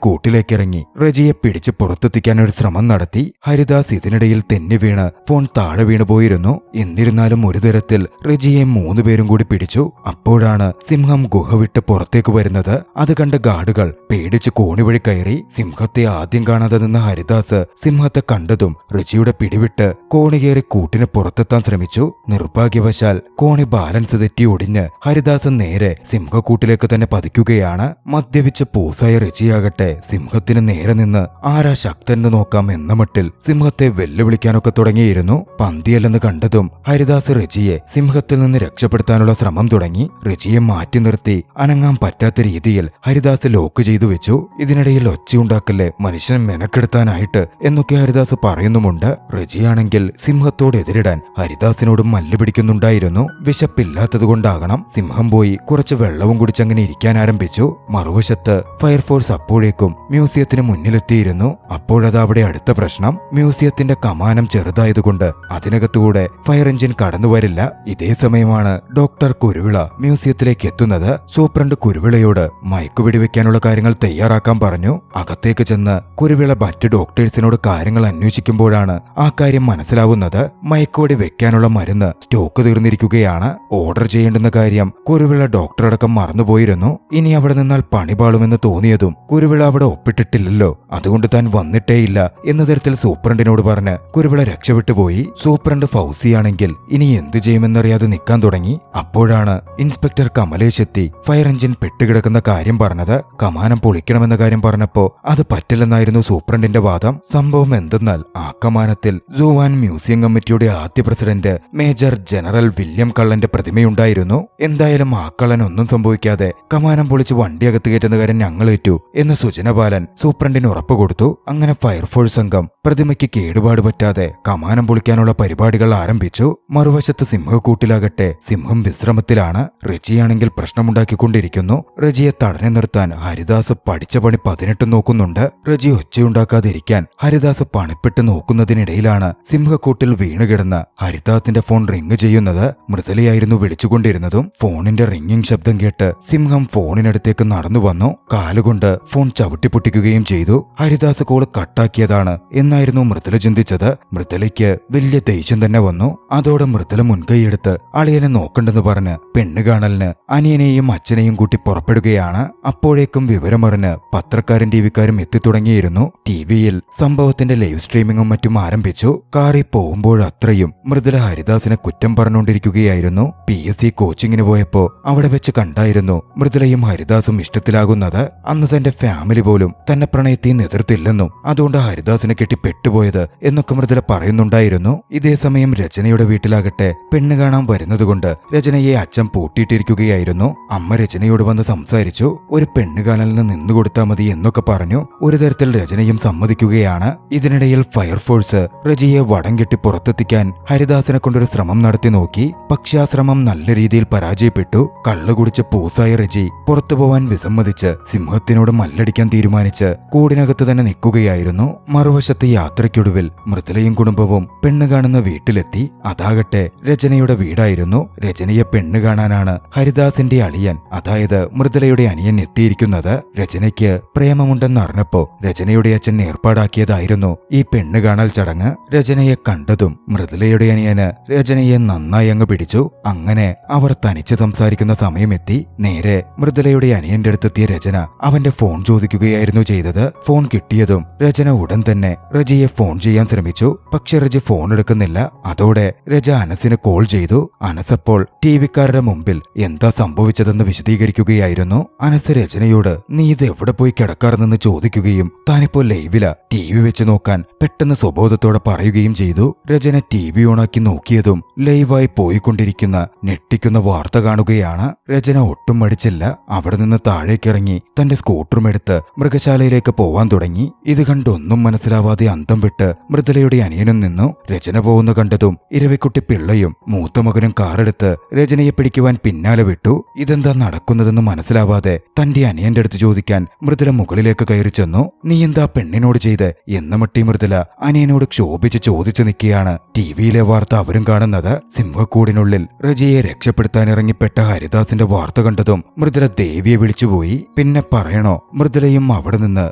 കൂട്ടിലേക്കിറങ്ങി റജിയെ പിടിച്ച് പുറത്തെത്തിക്കാൻ ഒരു ശ്രമം നടത്തി. ഹരിദാസ് ഇതിനിടയിൽ തെന്നി വീണ് ഫോൺ താഴെ വീണു പോയിരുന്നു. എന്നിരുന്നാലും ഒരു തരത്തിൽ റജിയെ 3 പേരും കൂടി പിടിച്ചു. അപ്പോഴാണ് സിംഹം സിംഹം ഗുഹ വിട്ട് പുറത്തേക്ക് വരുന്നത് അത് കണ്ട ഗാർഡുകൾ പേടിച്ച് കോണി വഴി കയറി സിംഹത്തെ ആദ്യം കാണാതെ നിന്ന ഹരിദാസ് സിംഹത്തെ കണ്ടതും റിജിയുടെ പിടിവിട്ട് കോണി കയറി കൂട്ടിന് പുറത്തെത്താൻ ശ്രമിച്ചു. നിർഭാഗ്യവശാൽ കോണി ബാലൻസ് തെറ്റി ഒടിഞ്ഞ് ഹരിദാസ് നേരെ സിംഹക്കൂട്ടിലേക്ക് തന്നെ പതിക്കുകയാണ്. മദ്യപിച്ച് പൂസായ റിജിയാകട്ടെ സിംഹത്തിന് നേരെ നിന്ന് ആരാ ശക്തനെന്ന് നോക്കാം എന്ന മട്ടിൽ സിംഹത്തെ വെല്ലുവിളിക്കാനൊക്കെ തുടങ്ങിയിരുന്നു. പന്തിയല്ലെന്ന് കണ്ടതും ഹരിദാസ് റിജിയെ സിംഹത്തിൽ നിന്ന് രക്ഷപ്പെടുത്താനുള്ള ശ്രമം തുടങ്ങി. റിജിയെ മാറ്റി നിർത്തി അനങ്ങാൻ പറ്റാത്ത രീതിയിൽ ഹരിദാസ് ലോക്ക് ചെയ്തു വെച്ചു. ഇതിനിടയിൽ ഒച്ചയുണ്ടാക്കല്ലേ മനുഷ്യൻ മെനക്കെടുത്താനായിട്ട് എന്നൊക്കെ ഹരിദാസ് പറയുന്നുമുണ്ട്. റിജിയാണെങ്കിൽ സിംഹത്തോട് എതിരിടാൻ ഹരിദാസിനോടും മല്ല് പിടിക്കുന്നുണ്ടായിരുന്നു. വിശപ്പില്ലാത്തതുകൊണ്ടാകണം സിംഹം പോയി കുറച്ച് വെള്ളവും കുടിച്ചങ്ങനെ ഇരിക്കാൻ ആരംഭിച്ചു. മറുവശത്ത് ഫയർഫോഴ്സ് അപ്പോഴേക്കും മ്യൂസിയത്തിന് മുന്നിലെത്തിയിരുന്നു. അപ്പോഴത് അവിടെ അടുത്ത പ്രശ്നം, മ്യൂസിയത്തിന്റെ കമാനം ചെറുതായതുകൊണ്ട് അതിനകത്തുകൂടെ ഫയർ എഞ്ചിൻ കടന്നുവരില്ല. ഇതേ സമയമാണ് ഡോക്ടർ കുരുവിള മ്യൂസിയത്തിലേക്ക് എത്തുന്നത്. സൂപ്രണ്ട് കുരുവിളയോട് മയക്കുവെടി വെക്കാനുള്ള കാര്യങ്ങൾ തയ്യാറാക്കാൻ പറഞ്ഞു. അകത്തേക്ക് ചെന്ന് കുരുവിള മറ്റ് ഡോക്ടേഴ്സിനോട് കാര്യങ്ങൾ അന്വേഷിക്കുമ്പോഴാണ് ആ കാര്യം മനസ്സിലാവുന്നത്. മയക്കുവെടി വെക്കാനുള്ള മരുന്ന് സ്റ്റോക്ക് തീർന്നിരിക്കുകയാണ്. ഓർഡർ ചെയ്യേണ്ടുന്ന കാര്യം കുരുവിള ഡോക്ടറടക്കം മറന്നുപോയിരുന്നു. ഇനി അവിടെ നിന്നാൽ പണിപാളുമെന്ന് തോന്നിയതും കുരുവിള അവിടെ ഒപ്പിട്ടിട്ടില്ലല്ലോ, അതുകൊണ്ട് താൻ വന്നിട്ടേയില്ല എന്ന തരത്തിൽ സൂപ്രണ്ടിനോട് പറഞ്ഞ് കുരുവിള രക്ഷപ്പെട്ടുപോയി. സൂപ്രണ്ട് ഫൗസിയാണെങ്കിൽ ഇനി എന്തു ചെയ്യുമെന്നറിയാതെ നിൽക്കാൻ തുടങ്ങി. അപ്പോഴാണ് ഇൻസ്പെക്ടർ കമലേഷ് എത്തി ഫയർ എഞ്ചിൻ പെട്ടുകിടക്കുന്ന കാര്യം പറഞ്ഞത്. കമാനം പൊളിക്കണമെന്ന കാര്യം പറഞ്ഞപ്പോ അത് പറ്റില്ലെന്നായിരുന്നു സൂപ്രണ്ടിന്റെ വാദം. സംഭവം എന്തെന്നാൽ ആ കമാനത്തിൽ സൂവാൻ മ്യൂസിയം കമ്മിറ്റിയുടെ ആദ്യ പ്രസിഡന്റ് മേജർ ജനറൽ വില്യം കള്ളന്റെ പ്രതിമയുണ്ടായിരുന്നു. എന്തായാലും ആ കള്ളൻ ഒന്നും സംഭവിക്കാതെ കമാനം പൊളിച്ച് വണ്ടിയകത്ത് കയറ്റുന്ന കാര്യം ഞങ്ങളേറ്റു എന്ന് സുജന ബാലൻ സൂപ്രണ്ടിന് ഉറപ്പ് കൊടുത്തു. അങ്ങനെ ഫയർഫോഴ്സ് സംഘം പ്രതിമയ്ക്ക് കേടുപാട് പറ്റാതെ കമാനം പൊളിക്കാനുള്ള പരിപാടികൾ ആരംഭിച്ചു. മറുവശത്ത് സിംഹക്കൂട്ടിലാകട്ടെ സിംഹം വിശ്രമത്തിലാണ്. റിജിയാണെങ്കിൽ പ്രശ്നമുണ്ടാക്കിക്കൊണ്ടിരിക്കുന്നു. റിജിയെ തടഞ്ഞു നിർത്താൻ ഹരിദാസ് പഠിച്ച പണി 18 നോക്കുന്നുണ്ട്. റിജി ഒച്ചയുണ്ടാക്കാതിരിക്കാൻ ഹരിദാസ് പണിപ്പെട്ട് നോക്കുന്നതിനിടയിലാണ് സിംഹക്കൂട്ടിൽ വീണുകിടന്ന ഹരിദാസിന്റെ ഫോൺ റിങ് ചെയ്യുന്നത്. മൃദുലയായിരുന്നു വിളിച്ചുകൊണ്ടിരുന്നതും. ഫോണിന്റെ റിങ്ങിങ് ശബ്ദം കേട്ട് സിംഹം ഫോണിനടുത്തേക്ക് നടന്നു വന്നു. കാലുകൊണ്ട് ഫോൺ ചവിട്ടിപ്പൊട്ടിക്കുകയും ചെയ്തു. ഹരിദാസ് കോള് കട്ടാക്കിയതാണ് എന്നായിരുന്നു മൃദുല ചിന്തിച്ചത്. മൃദുലയ്ക്ക് വലിയ ദേഷ്യം തന്നെ വന്നു. അതോടെ മൃദുല മുൻകൈയെടുത്ത് അളിയനെ നോക്കണ്ടെന്ന് പറഞ്ഞ് പെണ്ണുകാണലിന് അനിയനെയും അച്ഛനെയും കൂട്ടി പുറപ്പെടുകയാണ്. അപ്പോഴേക്കും വിവരമറിഞ്ഞ് പത്രക്കാരും ടിവിക്കാരും എത്തിത്തുടങ്ങിയിരുന്നു. ടിവിയിൽ സംഭവത്തിന്റെ ലൈവ് സ്ട്രീമിങ്ങും മറ്റും ആരംഭിച്ചു. കാറിൽ പോകുമ്പോഴത്രയും മൃദുല ഹരിദാസിനെ കുറ്റം പറഞ്ഞുകൊണ്ടിരിക്കുകയായിരുന്നു. PSC കോച്ചിങ്ങിന് പോയപ്പോ അവിടെ വെച്ച് കണ്ടായിരുന്നു മൃദുലയും ഹരിദാസും ഇഷ്ടത്തിലാകുന്നത്. അന്ന് തന്റെ ഫാമിലി പോലും തന്നെ പ്രണയത്തിൽ എതിർത്തില്ലെന്നും അതുകൊണ്ട് ഹരിദാസിനെ കെട്ടി പെട്ടുപോയത് എന്നൊക്കെ മൃദുല പറയുന്നുണ്ടായിരുന്നു. ഇതേസമയം രചനയുടെ വീട്ടിലാകട്ടെ പെണ്ണ് കാണാൻ വരുന്നതുകൊണ്ട് രചനയെ അച്ഛൻ പൂട്ടിയിട്ടിരിക്കുകയായിരുന്നു. അമ്മ രചനയോട് വന്ന് സംസാരിച്ചു. ഒരു പെണ്ണുകാണലിന് നിന്നുകൊടുത്താൽ മതി എന്നൊക്കെ പറഞ്ഞു. ഒരു തരത്തിൽ രചനയും സമ്മതിക്കുകയാണ്. ഇതിനിടയിൽ ഫയർഫോഴ്സ് റജിയെ വടം കെട്ടി പുറത്തെത്തിക്കാൻ ഹരിദാസിനെ കൊണ്ടൊരു ശ്രമം നടത്തി നോക്കി. പക്ഷെ ആ ശ്രമം നല്ല രീതിയിൽ പരാജയപ്പെട്ടു. കള്ളു കുടിച്ച് പൂസായ റജി പുറത്തു പോവാൻ വിസമ്മതിച്ച് സിംഹത്തിനോട് മല്ലടിക്കാൻ തീരുമാനിച്ച് കൂടിനകത്ത് തന്നെ നിൽക്കുകയായിരുന്നു. മറുവശത്ത് യാത്രയ്ക്കൊടുവിൽ മൃദുലയും കുടുംബവും പെണ്ണ് കാണുന്ന വീട്ടിലെത്തി. അതാകട്ടെ രചനയുടെ വീടായിരുന്നു. രചനയെ പെണ്ണ് കാണാനാണ് ഹരിദാസിന്റെ അളിയൻ, അതായത് മൃദുലയുടെ അനിയൻ എത്തിയിരിക്കുന്നത്. രചനയ്ക്ക് പ്രേമമുണ്ടെന്നറിഞ്ഞപ്പോ രചനയുടെ അച്ഛൻ ഏർപ്പാടാക്കിയതായിരുന്നു ഈ പെണ്ണ് കാണൽ ചടങ്ങ്. രചനയെ കണ്ടതും മൃദുലയുടെ അനിയന് രചനയെ നന്നായി അങ്ങ് പിടിച്ചു. അങ്ങനെ അവർ തനിച്ച് സംസാരിക്കുന്ന സമയമെത്തി. നേരെ മൃദുലയുടെ അനിയന്റെ അടുത്തെത്തിയ രചന അവന്റെ ഫോൺ ചോദിക്കുകയായിരുന്നു ചെയ്തത്. ഫോൺ കിട്ടിയതും രചന ഉടൻ തന്നെ റജിയെ ഫോൺ ചെയ്യാൻ ശ്രമിച്ചു. പക്ഷെ റജി ഫോൺ എടുക്കുന്നില്ല. അതോടെ രജ അനസിന് കോൾ ചെയ്തു. അനസപ്പോൾ ടിവിക്കാരുടെ മുമ്പിൽ എന്താ സംഭവിച്ചതെന്ന് വിശദീകരിക്കുകയായിരുന്നു. അനസ് രചനയോട് നീ ഇത് എവിടെ പോയി കിടക്കാറെന്ന് ചോദിക്കുകയും താനിപ്പോ ലൈവില TV വെച്ച് നോക്കാൻ പെട്ടെന്ന് സ്വബോധത്തോടെ പറയുകയും ചെയ്തു. രചന TV ഓണാക്കി നോക്കിയതും ലൈവായി പോയിക്കൊണ്ടിരിക്കുന്ന ഞെട്ടിക്കുന്ന വാർത്ത കാണുകയാണ്. രചന ഒട്ടും മടിച്ചില്ല. അവിടെ നിന്ന് താഴേക്കിറങ്ങി തന്റെ സ്കൂട്ടറും എടുത്ത് മൃഗശാലയിലേക്ക് പോവാൻ തുടങ്ങി. ഇത് കണ്ടൊന്നും മനസ്സിലാവാതെ അന്തം വിട്ട് മൃദുലയുടെ അനിയനും നിന്നു. രചന പോകുന്ന കണ്ടതും ഇരവിക്കുട്ടി പിള്ളയും മൂത്ത മകനും കാറെടുത്ത് രചനയെ പിടിക്കുവാൻ പിന്നാലെ വിട്ടു. ഇതെന്താ നടക്കുന്നതെന്ന് മനസ്സിലാവാതെ തന്റെ അനിയന്റെ അടുത്ത് ചോദിക്കാൻ മൃദുല മുകളിലേക്ക് കയറി ചെന്നു. നീ എന്താ പെണ്ണിനോട് ചെയ്ത് എന്ന മട്ടി മൃദുല അനിയനോട് ക്ഷോഭിച്ച് ചോദിച്ചു നിൽക്കുകയാണ്. ടിവിയിലെ വാർത്ത അവരും കാണുന്നത്. സിംഹക്കൂടിനുള്ളിൽ റജിയെ രക്ഷപ്പെടുത്താൻ ഇറങ്ങിപ്പെട്ട ഹരിദാസിന്റെ വാർത്ത കണ്ടതും മൃദുല ദേവിയെ വിളിച്ചുപോയി. പിന്നെ പറയണോ, മൃദുലയും അവിടെ നിന്ന്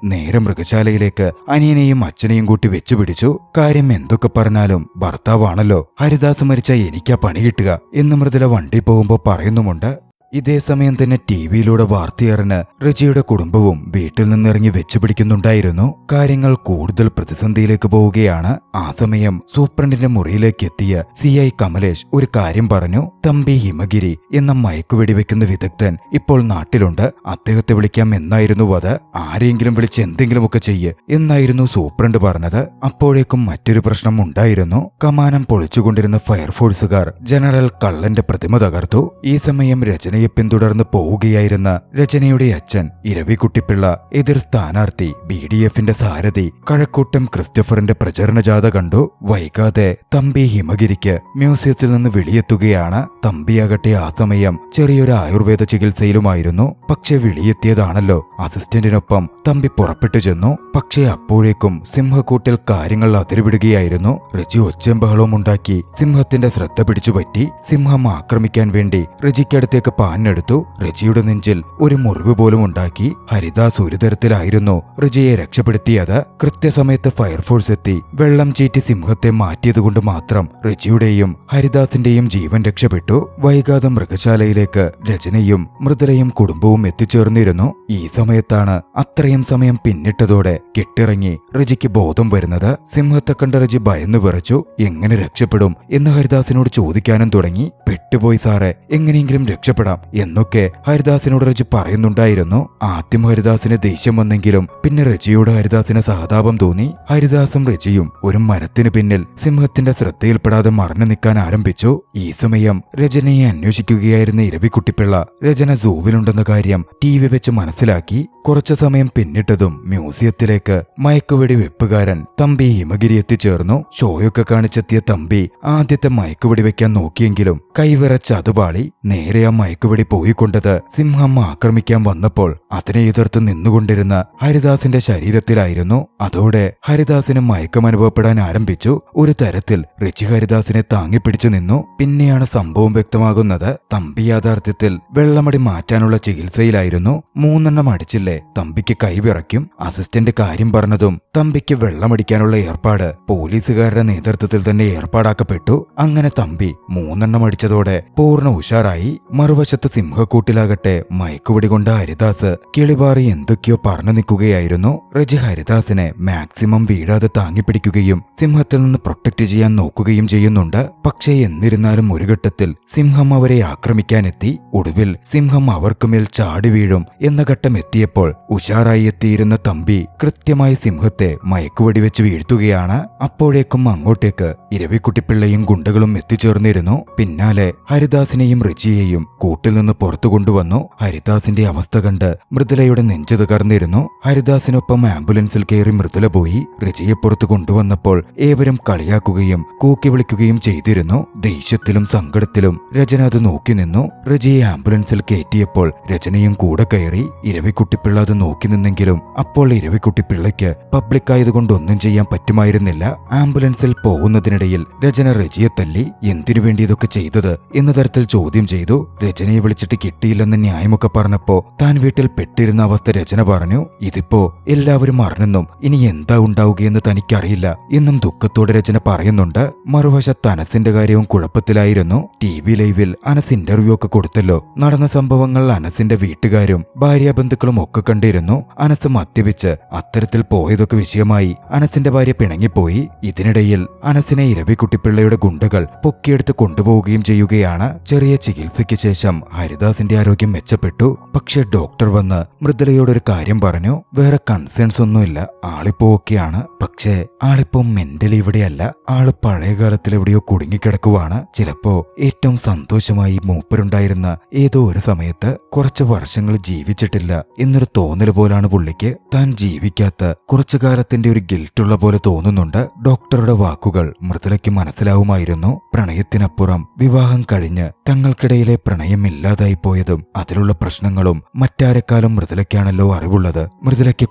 നേരെ മൃഗശാലയിലേക്ക് അനിയനെയും അച്ഛനെയും കൂട്ടി വെച്ചുപിടിച്ചു. കാര്യം എന്തൊക്കെ പറഞ്ഞാലും ഭർത്താവാണല്ലോ. ഹരിദാസ് മരിച്ച എനിക്കാ പണി കിട്ടുക എന്ന് മൃദുല വണ്ടി പോകുമ്പോ പറയുന്നുമുണ്ട്. ഇതേ സമയം തന്നെ ടിവിയിലൂടെ വാർത്തയറിഞ്ഞ് റജിയുടെ കുടുംബവും വീട്ടിൽ നിന്നിറങ്ങി വെച്ചുപിടിക്കുന്നുണ്ടായിരുന്നു. കാര്യങ്ങൾ കൂടുതൽ പ്രതിസന്ധിയിലേക്ക് പോവുകയാണ്. ആ സമയം സൂപ്രണ്ടിന്റെ മുറിയിലേക്ക് എത്തിയ CI കമലേഷ് ഒരു കാര്യം പറഞ്ഞു. തമ്പി ഹിമഗിരി എന്ന മയക്കുവെടിവെക്കുന്ന വിദഗ്ധൻ ഇപ്പോൾ നാട്ടിലുണ്ട്, അദ്ദേഹത്തെ വിളിക്കാം എന്നായിരുന്നു അത്. ആരെങ്കിലും വിളിച്ച് എന്തെങ്കിലുമൊക്കെ ചെയ്യ് എന്നായിരുന്നു സൂപ്രണ്ട് പറഞ്ഞത്. അപ്പോഴേക്കും മറ്റൊരു പ്രശ്നം ഉണ്ടായിരുന്നു. കമാനം പൊളിച്ചുകൊണ്ടിരുന്ന ഫയർഫോഴ്സുകാർ ജനറൽ കള്ളന്റെ പ്രതിമ തകർത്തു. ഈ സമയം രചനയെ പിന്തുടർന്ന് പോവുകയായിരുന്ന രചനയുടെ അച്ഛൻ ഇരവിക്കുട്ടിപ്പിള്ള എതിർ സ്ഥാനാർത്ഥി BDFന്റെ സാരഥി കഴക്കൂട്ടം ക്രിസ്റ്റഫറിന്റെ പ്രചരണ ജാഥ കണ്ടു. വൈകാതെ തമ്പി ഹിമഗിരിക്ക് മ്യൂസിയത്തിൽ നിന്ന് വെളിയെത്തുകയാണ്. തമ്പിയാകട്ടെ ആ സമയം ചെറിയൊരു ആയുർവേദ ചികിത്സയിലുമായിരുന്നു. പക്ഷെ വെളിയെത്തിയതാണല്ലോ. അസിസ്റ്റന്റിനൊപ്പം തമ്പി പുറപ്പെട്ടു ചെന്നു. പക്ഷേ അപ്പോഴേക്കും സിംഹക്കൂട്ടിൽ കാര്യങ്ങൾ അതിരുവിടുകയായിരുന്നു. റജി ഒച്ചയും ബഹളവും ഉണ്ടാക്കി സിംഹത്തിന്റെ ശ്രദ്ധ പിടിച്ചുപറ്റി. സിംഹം ആക്രമിക്കാൻ വേണ്ടി റജിക്കടുത്തേക്ക് പാഞ്ഞെടുത്തു. റജിയുടെ നെഞ്ചിൽ ഒരു മുറിവ് പോലും ഉണ്ടാക്കി. ഹരിദാസ് ഒരു തരത്തിലായിരുന്നു റജിയെ രക്ഷപ്പെടുത്തിയത്. കൃത്യസമയത്ത് ഫയർഫോഴ്സ് എത്തി വെള്ളം ചീറ്റി സിംഹത്തെ മാറ്റിയതുകൊണ്ട് മാത്രം റജിയുടെയും ഹരിദാസിന്റെയും ജീവൻ രക്ഷപ്പെട്ടു. വൈകാതെ മൃഗശാലയിലേക്ക് രചനയും മൃദുലയും കുടുംബവും എത്തിച്ചേർന്നിരുന്നു. ഈ സമയത്താണ് അത്രയും സമയം പിന്നിട്ടതോടെ കെട്ടിറങ്ങി റജിക്ക് ബോധം വരുന്നത്. സിംഹത്തെ കണ്ട റജി ഭയന്നു വിറച്ചു. എങ്ങനെ രക്ഷപ്പെടും എന്ന് ഹരിദാസിനോട് ചോദിക്കാനും തുടങ്ങി. പെട്ടുപോയി സാറേ, എങ്ങനെയെങ്കിലും രക്ഷപ്പെടാം എന്നൊക്കെ ഹരിദാസിനോട് റജി പറയുന്നുണ്ടായിരുന്നു. ആദ്യം ഹരിദാസിന് ദേഷ്യം വന്നെങ്കിലും പിന്നെ റജിയോട് ഹരിദാസിന് സഹതാപം തോന്നി. ഹരിദാസും റജിയും ഒരു മരത്തിനു പിന്നിൽ സിംഹത്തിന്റെ ശ്രദ്ധയിൽപ്പെടാതെ മറഞ്ഞു നിൽക്കാൻ ആരംഭിച്ചു. ഈ സമയം രചനയെ അന്വേഷിക്കുകയായിരുന്ന ഇരവിക്കുട്ടിപ്പിള്ള രചന സൂവിലുണ്ടെന്ന കാര്യം TV വെച്ച് മനസ്സിലാക്കി. കുറച്ചു സമയം പിന്നിട്ടതും മ്യൂസിയത്തിലേക്ക് മയക്കുവെടി വെപ്പുകാരൻ തമ്പി ഹിമഗിരി എത്തിച്ചേർന്നു. ഷോയൊക്കെ കാണിച്ചെത്തിയ തമ്പി ആദ്യത്തെ മയക്കുവെടി വെക്കാൻ നോക്കിയെങ്കിലും കൈവിറച്ച് അതുപാളി. നേരെ ആ മയക്കുവെടി പോയിക്കൊണ്ടത് സിംഹം ആക്രമിക്കാൻ വന്നപ്പോൾ അതിനെ എതിർത്ത് നിന്നുകൊണ്ടിരുന്ന ഹരിദാസിന്റെ ശരീരത്തിലായിരുന്നു. അതോടെ ഹരിദാസിന് മയക്കം അനുഭവപ്പെടാൻ ആരംഭിച്ചു. ഒരു തരത്തിൽ റിച്ചി ഹരിദാസിനെ താങ്ങിപ്പിടിച്ചു നിന്നു. പിന്നെയാണ് സംഭവം വ്യക്തമാകുന്നത്. തമ്പി യാഥാർത്ഥ്യത്തിൽ വെള്ളമടി മാറ്റാനുള്ള ചികിത്സയിലായിരുന്നു. 3 അടിച്ചില്ലേ തമ്പിക്ക് കൈവിറയ്ക്കും. അസിസ്റ്റന്റ് കാര്യം പറഞ്ഞതും തമ്പിക്ക് വെള്ളമടിക്കാനുള്ള ഏർപ്പാട് പോലീസുകാരുടെ നേതൃത്വത്തിൽ തന്നെ ഏർപ്പാടാക്കപ്പെട്ടു. അങ്ങനെ തമ്പി 3 അടിച്ചതോടെ പൂർണ്ണ ഉഷാറായി. മറുവശത്ത് സിംഹക്കൂട്ടിലാകട്ടെ മയക്കുവെടി കൊണ്ട ഹരിദാസ് കിളിപാറി എന്തൊക്കെയോ പറഞ്ഞു നിൽക്കുകയായിരുന്നു. റജി ഹരിദാസിനെ മാക്സിമം വീഴാതെ താങ്ങിപ്പിടിക്കുകയും സിംഹത്തിൽ നിന്ന് പ്രൊട്ടക്ട് ചെയ്യാൻ നോക്കുകയും ചെയ്യുന്നുണ്ട്. പക്ഷേ എന്നിരുന്നാലും ഒരു ഘട്ടത്തിൽ സിംഹം അവരെ ആക്രമിക്കാനെത്തി. ഒടുവിൽ സിംഹം അവർക്കുമേൽ ചാടി വീഴും എന്ന ഘട്ടം എത്തിയപ്പോൾ ഉഷാറായി എത്തിയിരുന്ന തമ്പി കൃത്യമായി സിംഹത്തെ മയക്കുവെടി വെച്ച് വീഴ്ത്തുകയാണ്. അപ്പോഴേക്കും അങ്ങോട്ടേക്ക് ഇരവിക്കുട്ടിപ്പിള്ളയും ഗുണ്ടകളും എത്തിച്ചേർന്നിരുന്നു. പിന്നാലെ ഹരിദാസിനെയും റിജിയെയും കൂട്ടിൽ നിന്ന് പുറത്തു കൊണ്ടുവന്നു. ഹരിദാസിന്റെ അവസ്ഥ കണ്ട് മൃദുലയുടെ നെഞ്ചു തകർന്നിരുന്നു. ഹരിദാസിനൊപ്പം ആംബുലൻസിൽ കയറി മൃദുല പോയി. റിജിയെ പുറത്തു കൊണ്ടുവന്നപ്പോൾ ഏവരും കളിയാക്കുകയും കൂക്കി വിളിക്കുകയും ചെയ്തിരുന്നു. ദേഷ്യത്തിലും സങ്കടത്തിലും രചന അത് നോക്കി നിന്നു. റിജിയെ ആംബുലൻസിൽ കയറ്റിയപ്പോൾ രചനയും കൂടെ കയറി. ഇരവിക്കുട്ടിപ്പിള്ള അത് നോക്കി നിന്നെങ്കിലും അപ്പോൾ ഇരവിക്കുട്ടിപ്പിള്ളയ്ക്ക് പബ്ലിക്കായതുകൊണ്ട് ഒന്നും ചെയ്യാൻ പറ്റുമായിരുന്നില്ല. ആംബുലൻസിൽ പോകുന്നതിനിടയിൽ രചന റജിയെ തല്ലി. എന്തിനു വേണ്ടി ഇതൊക്കെ ചെയ്തത് എന്ന തരത്തിൽ ചോദ്യം ചെയ്തു. രചനയെ വിളിച്ചിട്ട് കിട്ടിയില്ലെന്ന് ന്യായമൊക്കെ പറഞ്ഞപ്പോ താൻ വീട്ടിൽ പെട്ടിരുന്ന അവസ്ഥ രചന പറഞ്ഞു. ഇതിപ്പോ എല്ലാവരും അറിഞ്ഞെന്നും ഇനി എന്താ ഉണ്ടാവുകയെന്ന് തനിക്കറിയില്ല എന്നും ദുഃഖത്തോടെ രചന പറയുന്നുണ്ട്. മറുവശത്ത് അനസിന്റെ കാര്യവും കുഴപ്പത്തിലായിരുന്നു. TV ലൈവിൽ അനസ് ഇന്റർവ്യൂ ഒക്കെ കൊടുത്തല്ലോ. നടന്ന സംഭവങ്ങൾ അനസിന്റെ വീട്ടുകാരും ഭാര്യാബന്ധുക്കളും ഒക്കെ കണ്ടിരുന്നു. അനസ് മദ്യപിച്ച് അത്തരത്തിൽ പോയതൊക്കെ വിഷയമായി അനസിന്റെ ഭാര്യ പിണങ്ങിപ്പോയി. ഇതിനിടയിൽ അനസിനെ ഇരവിക്കുട്ടിപ്പിള്ളയുടെ ഗുണ്ടകൾ പൊക്കിയെടുത്ത് കൊണ്ടുപോവുകയും ചെയ്യുകയാണ്. ചെറിയ ചികിത്സയ്ക്ക് ശേഷം ഹരിദാസിന്റെ ആരോഗ്യം മെച്ചപ്പെട്ടു. പക്ഷെ ഡോക്ടർ വന്ന് മൃദുലയോടൊരു കാര്യം പറഞ്ഞു. വേറെ കൺസേൺസ് ഒന്നുമില്ല, ആളിപ്പോ ഓക്കെയാണ്. പക്ഷേ ആളിപ്പോ മെന്റലി ഇവിടെയല്ല, ആള് പഴയ കാലത്തിൽ എവിടെയോ കുടുങ്ങിക്കിടക്കുവാണ്. ചിലപ്പോ ഏറ്റവും സന്തോഷമായി മൂപ്പരുണ്ടായിരുന്ന ഏതോ ഒരു സമയത്ത് കുറച്ച് വർഷങ്ങൾ ജീവിച്ചിട്ടില്ല എന്നൊരു തോന്നൽ പോലാണ് പുള്ളിക്ക്. താൻ ജീവിക്കാത്ത കുറച്ചു കാലത്തിന്റെ ഒരു ഗിൽറ്റുള്ള പോലെ തോന്നുന്നുണ്ട്. ഡോക്ടറുടെ വാക്കുകൾ മൃദുലയ്ക്ക് മനസ്സിലാവുമായിരുന്നു. പ്രണയത്തിനപ്പുറം വിവാഹം കഴിഞ്ഞ് തങ്ങൾക്കിടയിലെ പ്രണയം ഇല്ലാതായി പോയതും അതിലുള്ള പ്രശ്നങ്ങളും മറ്റാരെക്കാളും മൃദുലയ്ക്കാണല്ലോ അറിവുള്ളത്. മൃദുലയ്ക്ക്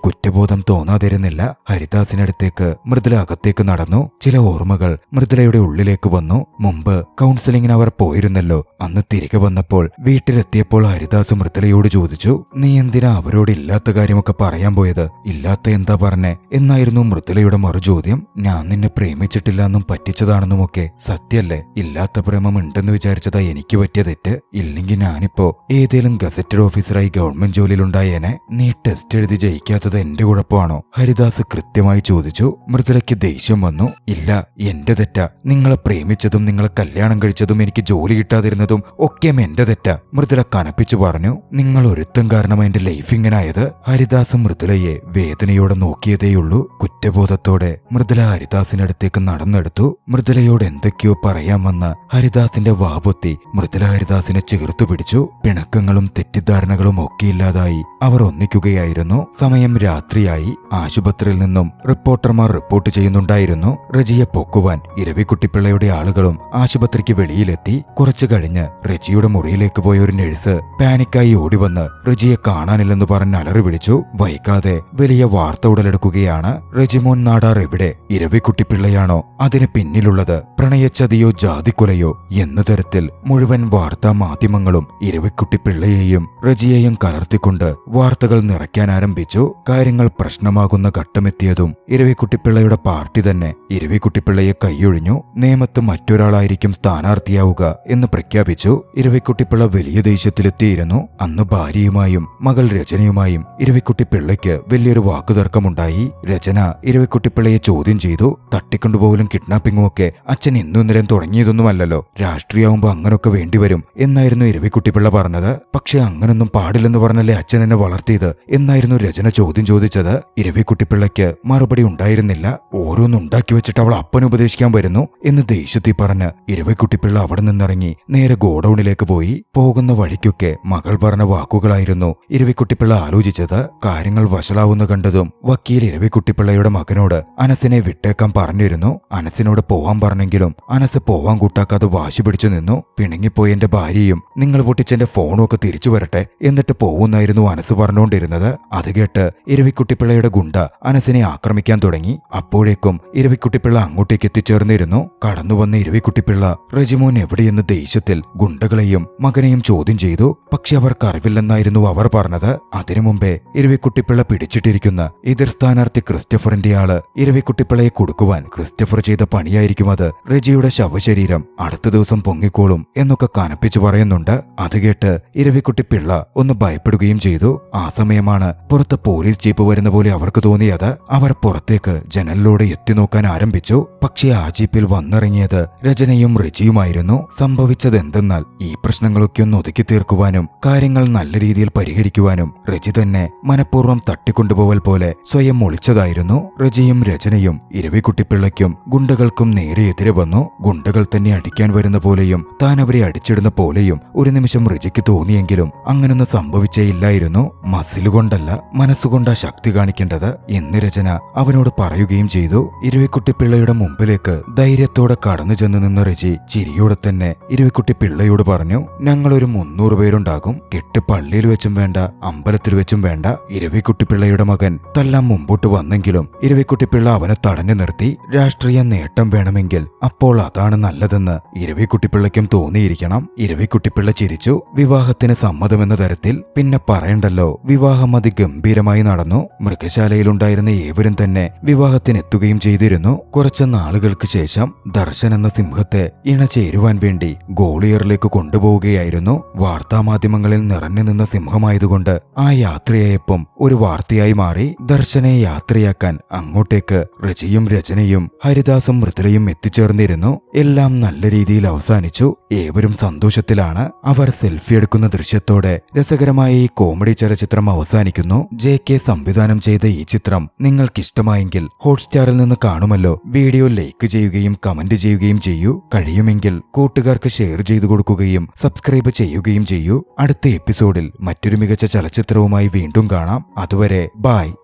കുറ്റബോധം തോന്നാതിരുന്നില്ല. ഹരിദാസിനടുത്തേക്ക് മൃദുല അകത്ത് അകത്തേക്ക് നടന്നു. ചില ഓർമ്മകൾ മൃദുലയുടെ ഉള്ളിലേക്ക് വന്നു. മുമ്പ് കൗൺസിലിങ്ങിന് അവർ പോയിരുന്നല്ലോ. അന്ന് തിരികെ വന്നപ്പോൾ വീട്ടിലെത്തിയപ്പോൾ ഹരിദാസ് മൃദുലയോട് ചോദിച്ചു, നീ എന്തിനാ അവരോട് ഇല്ലാത്ത കാര്യമൊക്കെ പറയാൻ പോയത്? ഇല്ലാത്ത എന്താ പറഞ്ഞേ എന്നായിരുന്നു മൃദുലയുടെ മറുചോദ്യം. ഞാൻ നിന്നെ പ്രേമിച്ചിട്ടില്ല എന്നും പറ്റിച്ചതാണെന്നുമൊക്കെ സത്യല്ലേ? ഇല്ലാത്ത പ്രേമം ഉണ്ടെന്ന് വിചാരിച്ചതാ എനിക്ക് പറ്റിയ തെറ്റ്. ഇല്ലെങ്കിൽ ഞാനിപ്പോ ഏതേലും ഗസറ്റഡ് ഓഫീസറായി ഗവൺമെന്റ് ജോലിയിലുണ്ടായേനെ. നീ ടെസ്റ്റ് എഴുതി ജയിക്കാത്തത് എന്റെ കുഴപ്പമാണോ? ഹരിദാസ് കൃത്യമായി ചോദിച്ചു. മൃദുലയ്ക്ക് ദേഷ്യം വന്നു. ഇല്ല, എന്റെ തെറ്റാ. നിങ്ങളെ പ്രേമിച്ചതും നിങ്ങളെ കല്യാണം കഴിച്ചതും എനിക്ക് ജോലി കിട്ടാതിരുന്നതും ഒക്കെയും എന്റെ തെറ്റാ. മൃദുല കനപ്പിച്ചു പറഞ്ഞു. നിങ്ങൾ ഒരുത്തം കാരണം എന്റെ ലൈഫ് ഇങ്ങനായത്. ഹരിദാസ് മൃദുലയെ വേദനയോടെ നോക്കിയതേയുള്ളൂ. കുറ്റബോധത്തോടെ മൃദുല ഹരിദാസിനടുത്തേക്ക് നടന്നെടുത്തു. മൃദുലയോട് എന്തൊക്കെയോ പറയാമെന്ന് ഹരിദാസിന്റെ വാപൊത്തി മൃദുല ഹരിദാസിനെ ചേർത്തു പിടിച്ചു. പിണക്കങ്ങളും തെറ്റിദ്ധാരണകളും ഒക്കെ ഇല്ലാതായി അവർ ഒന്നിക്കുകയായിരുന്നു. സമയം രാത്രിയായി. ആശുപത്രിയിൽ നിന്നും റിപ്പോർട്ടർമാർ റിപ്പോർട്ട് ചെയ്യുന്നുണ്ടായിരുന്നു. റജിയെ പൊക്കുവാൻ ഇരവിക്കുട്ടിപ്പിള്ളയുടെ ആളുകളും ആശുപത്രിക്ക് വെളിയിലെത്തി. കുറച്ചു കഴിഞ്ഞ് റജിയുടെ മുറിയിലേക്ക് പോയ ഒരു നഴ്സ് പാനിക്കായി ഓടിവന്ന് റജിയെ കാണാനില്ലെന്ന് പറഞ്ഞ് അലറി വിളിച്ചു. വൈകാതെ വലിയ വാർത്ത ഉടലെടുക്കുകയാണ്. റെജിമോൻ നാടാർ എവിടെ? ഇരവിക്കുട്ടിപ്പിള്ളയാണോ അതിന് പിന്നിലുള്ളത്? പ്രണയച്ചതിയോ ജാതിക്കൊലയോ എന്ന തരത്തിൽ മുഴുവൻ വാർത്താ മാധ്യമങ്ങളും ഇരവിക്കുട്ടിപ്പിള്ളയെയും റജിയെയും കലർത്തിക്കൊണ്ട് വാർത്തകൾ നിറയ്ക്കാൻ ആരംഭിച്ചു. കാര്യങ്ങൾ പ്രശ്നമാകുന്ന ഘട്ടമെത്തിയതും ഇരവിക്കുട്ടിപ്പിള്ളയുടെ പാർട്ടി തന്നെ ഇരവിക്കുട്ടിപ്പിള്ളയെ കൈയൊഴിഞ്ഞു. നിയമത്ത് മറ്റൊരാളായിരിക്കും സ്ഥാനാർത്ഥിയാവുക എന്ന് പ്രഖ്യാപിച്ചു. ഇരവിക്കുട്ടിപ്പിള്ള വലിയ ദേഷ്യത്തിലെത്തിയിരുന്നു. അന്ന് ഭാര്യയുമായും മകൾ രചനയുമായും ഇരവിക്കുട്ടിപ്പിള്ളയ്ക്ക് വലിയൊരു വാക്കുതർക്കമുണ്ടായി. രചന ഇരവിക്കുട്ടിപ്പിള്ളയെ ചോദ്യം ചെയ്തു. തട്ടിക്കൊണ്ടുപോകലും കിഡ്നാപ്പിംഗും ഒക്കെ അച്ഛൻ ഇന്നും ഇന്നലെയും തുടങ്ങിയതൊന്നുമല്ലല്ലോ. രാഷ്ട്രീയമാവുമ്പോ അങ്ങനൊക്കെ വേണ്ടിവരും എന്നായിരുന്നു ഇരവിക്കുട്ടിപ്പിള്ള പറഞ്ഞത്. പക്ഷെ അങ്ങനൊന്നും പാടില്ലെന്ന് പറഞ്ഞല്ലേ അച്ഛൻ എന്നെ വളർത്തിയത് എന്നായിരുന്നു രചന ചോദ്യം ചോദിച്ചത്. ഇരവിക്കുട്ടിപ്പിള്ളയ്ക്ക് മറുപടി ഉണ്ടായിരുന്നില്ല. ഓരോന്നുണ്ടാക്കി വെച്ചിട്ട് അവൾ അപ്പൻ ഉപദേശിക്കാൻ വരുന്നു എന്ന് ദേഷ്യത്തിൽ പറഞ്ഞ് ഇരവിക്കുട്ടിപ്പിള്ള അവിടെ നിന്നിറങ്ങി നേരെ ഗോഡൌണിലേക്ക് പോയി. പോകുന്ന വഴിക്കൊക്കെ മകൾ പറഞ്ഞ വാക്കുകളായിരുന്നു ഇരവിക്കുട്ടിപ്പിള്ള ആലോചിച്ചത്. കാര്യങ്ങൾ വഷളാവുന്ന കണ്ടതും വക്കീൽ ഇരവിക്കുട്ടിപ്പിള്ളയുടെ മകനോട് അനസിനെ വിട്ടേക്കാൻ പറഞ്ഞിരുന്നു. അനസിനോട് പോവാൻ പറഞ്ഞെങ്കിലും അനസ് പോവാൻ കൂട്ടാക്കാതെ വാശി പിടിച്ചു നിന്നു. പിണങ്ങിപ്പോയി എന്റെ ഭാര്യയും നിങ്ങൾ പൊട്ടിച്ചെന്റെ ഫോണും ഒക്കെ തിരിച്ചു വരട്ടെ എന്നിട്ട് പോവുന്നായിരുന്നു അനസ് പറഞ്ഞുകൊണ്ടിരുന്നത്. അത് കേട്ട് ഇരവിക്കുട്ടിപ്പിള്ളയുടെ ഗുണ്ട അനസിനെ ആക്രമിക്കാൻ തുടങ്ങി. അപ്പോഴേക്കും ഇരവിക്കുട്ടിപ്പിള്ള അങ്ങോട്ടേക്ക് എത്തിച്ചേർന്നിരുന്നു. കടന്നുവന്ന ഇരവിക്കുട്ടിപ്പിള്ള റെജിമോൻ എവിടെയെന്ന് ദേഷ്യത്തിൽ ഗുണ്ടകളെയും മകനെയും ചോദ്യം ചെയ്തു. പക്ഷെ അവർക്ക് അറിവില്ലെന്നായിരുന്നു അവർ പറഞ്ഞത്. അതിനു മുമ്പേ ഇരവിക്കുട്ടിപ്പിള്ള പിടിച്ചിട്ടിരിക്കുന്ന എതിർ സ്ഥാനാർത്ഥി ക്രിസ്റ്റഫറിന്റെ ആള് ഇരവിക്കുട്ടിപ്പിള്ളയെ കൊടുക്കുവാൻ ക്രിസ്റ്റഫർ ചെയ്ത പണിയായിരിക്കും അത്. റെജിയുടെ ശവശരീരം അടുത്ത ദിവസം പൊങ്ങിക്കോളും എന്നൊക്കെ കനപ്പിച്ചു പറയുന്നുണ്ട്. അത് കേട്ട് ഇരവിക്കുട്ടിപ്പിള്ള ഒന്ന് ഭയപ്പെടുകയും ചെയ്തു. ആ സമയമാണ് പുറത്ത് പോലീസ് ജീപ്പ് വരുന്ന പോലെ അവർക്ക് തോന്നിയത്. അവർ പുറത്തേക്ക് ജനലിലൂടെ എത്തി നോക്കാൻ ആരംഭിച്ചു. പക്ഷേ ആ ജീപ്പിൽ വന്നിറങ്ങിയത് രചനയും റെജിയുമായിരുന്നു. സംഭവിച്ചത് എന്തെന്നാൽ ഈ പ്രശ്നങ്ങളൊക്കെ ഒന്ന് ഒതുക്കി തീർക്കുവാനും കാര്യങ്ങൾ നല്ല രീതിയിൽ പരിഹരിക്കുവാനും റെജി തന്നെ മനഃപൂർവ്വം തട്ടിക്കൊണ്ടുപോവൽ പോലെ സ്വയം ഒളിച്ചതായിരുന്നു. റെജിയും രചനയും ഇരവിക്കുട്ടിപ്പിള്ളയ്ക്കും ഗുണ്ടകൾക്കും നേരെ എതിരെ വന്നു. ഗുണ്ടകൾ തന്നെ അടിക്കാൻ വരുന്ന പോലെയും താൻ അവരെ അടിച്ചിടുന്ന പോലെയും ഒരു നിമിഷം റെജിക്ക് തോന്നിയെങ്കിലും അങ്ങനൊന്നും സംഭവിച്ചേയില്ലായിരുന്നു. മസിലുകൊണ്ടല്ല മനസ്സുകൊണ്ടാ ശക്തി കാണിക്കേണ്ടത് എന്ന് രചന അവനോട് പറയുകയും ചെയ്തു. ഇരവിക്കുട്ടിപ്പിള്ളയുടെ മുമ്പിലേക്ക് ധൈര്യത്തോടെ കടന്നു ചെന്ന് നിന്ന റെജി ചിരിയോടെ തന്നെ ഇരവിക്കുട്ടിപ്പിള്ളയോട് പറഞ്ഞു, ഞങ്ങളൊരു 300 പേരുണ്ടാകും. കെട്ട് പള്ളിയിൽ വെച്ചും വേണ്ട, അമ്പലത്തിൽ വെച്ചും വേണ്ട. ഇരവിക്കുട്ടിപ്പിള്ളയുടെ മകൻ തല്ലാൻ മുമ്പോട്ട് വന്നെങ്കിലും ഇരവിക്കുട്ടിപ്പിള്ള അവനെ തടഞ്ഞു നിർത്തി. രാഷ്ട്രീയ നേട്ടം വേണമെങ്കിൽ അപ്പോൾ അതാണ് നല്ലതെന്ന് ഇരവിക്കുട്ടിപ്പിള്ളയ്ക്കും തോന്നിയിരിക്കണം. ഇരവിക്കുട്ടിപ്പിള്ള ചിരിച്ചു. വിവാഹത്തിന് സമ്മതമെന്ന തരത്തിൽ. പിന്നെ പറയണ്ടല്ലോ, വിവാഹം അതിഗംഭീരമായി നടന്നു. മൃഗശാലയിലുണ്ടായിരുന്ന ഏവരും തന്നെ വിവാഹത്തിനെത്തുകയും ചെയ്തിരുന്നു. കുറച്ച് നാളുകൾക്ക് ശേഷം ദർശൻ എന്ന സിംഹത്തെ ഇണചേരുവാൻ വേണ്ടി ഗോളിയറിലേക്ക് കൊണ്ടുപോവുകയായിരുന്നു. വാർത്താമാധ്യമങ്ങളിൽ നിറഞ്ഞു നിന്ന സിംഹമായതുകൊണ്ട് ആ യാത്രയായപ്പം ഒരു വാർത്തയായി മാറി. ദർശനെ യാത്രയാക്കാൻ അങ്ങോട്ടേക്ക് റെജിയും രചനയും ഹരിദാസും മൃദുലയും എത്തിച്ചേർന്നിരുന്നു. എല്ലാം നല്ല രീതിയിൽ അവസാനിച്ചു. ഏവരും സന്തോഷത്തിലാണ്. അവർ സെൽഫി എടുക്കുന്ന ദൃശ്യത്തോടെ രസകരമായ ഈ കോമഡി ചലച്ചിത്രം അവസാനിക്കുന്നു. JK സംവിധാനം ചെയ്ത ഈ ചിത്രം നിങ്ങൾക്കിഷ്ടമായെങ്കിൽ ഹോട്ട്സ്റ്റാറിൽ നിന്ന് കാണുമല്ലോ. വീഡിയോ ലൈക്ക് ചെയ്യുകയും കമന്റ് ചെയ്യുകയും ചെയ്യൂ. കഴിയുമെങ്കിൽ കൂട്ടുകാർക്ക് ഷെയർ ചെയ്തു കൊടുക്കുകയും സബ്സ്ക്രൈബ് ചെയ്യുകയും ചെയ്യൂ. അടുത്ത എപ്പിസോഡിൽ മറ്റൊരു മികച്ച ചലച്ചിത്രവുമായി വീണ്ടും കാണാം. അതുവരെ ബൈ.